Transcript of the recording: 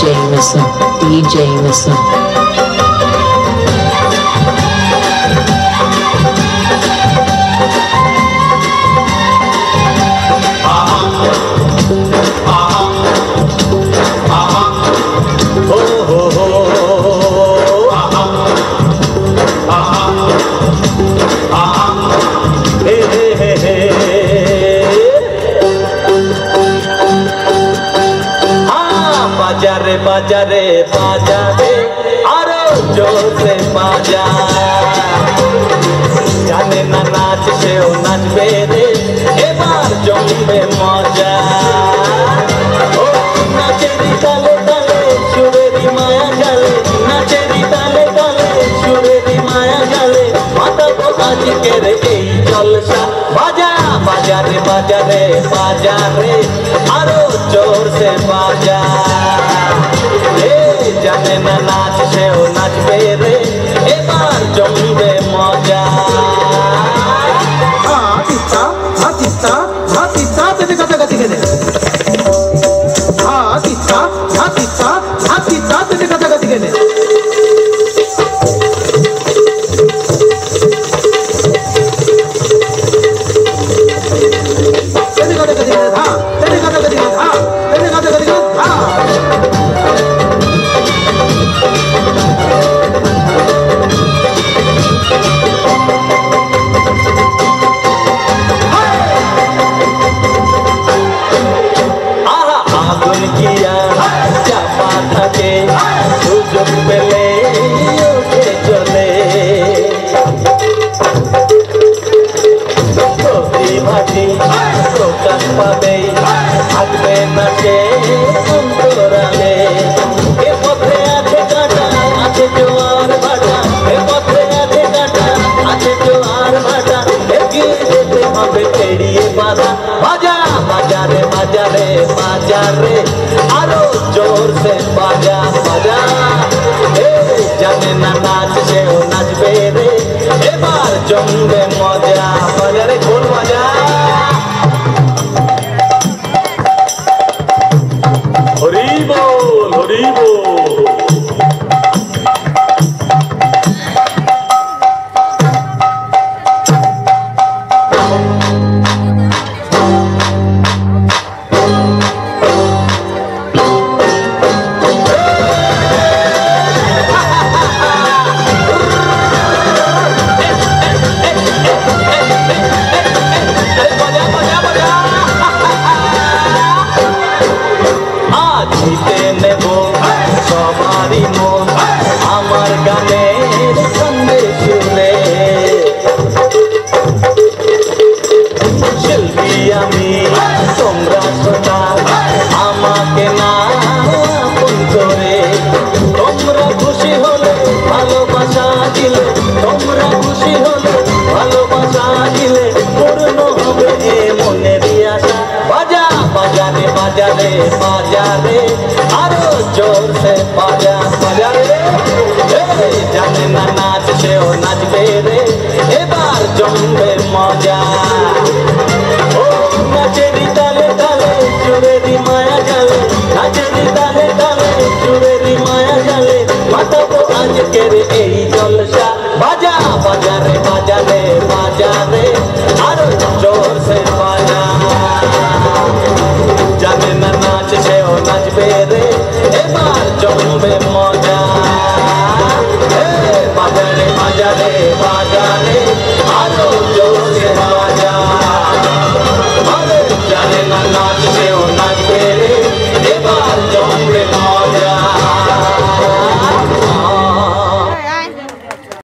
Jameson, D Jameson. बाजारे बाजारे आरो जोर से बाजा जाने ना नाच से ओ नाचबे रे एबार जमबे मजा ओ नाचेरी ताले ताले सुरेरी माया जाले नाचेरी ताले ताले सुरेरी माया जाले माता को आज के रे এই জলসা बाजा बाजारे बाजारे बाजारे आरो जोर से बाजा जाने ना नाच से ओ नाचबे रे एबार जमबे मजा हातिता हातिता हातिता तेरे कथा कथी के दे हातिता हातिता हातिता तेरे कथा कथी के दे तेरे कथा कथी के हां तेरे कथा कथी के हां तेरे कथा कथी के हां সুযোগ পেলে ওঠে চলে প্রতিভাটি প্রকাশ পাবে থাকবে না সে অন্তরালে এ পথে আছে কাটা আছে জোয়ার ভাটা এ পথে আছে কাটা আছে জোয়ার ভাটা এগিয়ে যেতে হবে এড়িয়ে বাধা বাজা বাজারে বাজারে বাজারে আরো জোর से बाजा बाजा जाने ना नाच से ओ नाचबे रे एबार जमबे मजा बाजारे खोल बाजा हरि बोल हरि बोल बाजारे बाजारे आरो जोर से बाजा बाजारे जाने ना नाच से ओ नाचबे रे एबार जमबे मजा ओ नाचेरी ताले ताले सुरेरी माया जाले नाचेरी ताले ताले सुरेरी माया जाले माता को आज के रे এই জলসা बाजा बाजारे बाजारे बाजारे आरो जोर से बाजा जाने ना नाच से ओ नाचबे रे एबार जमबे मजा।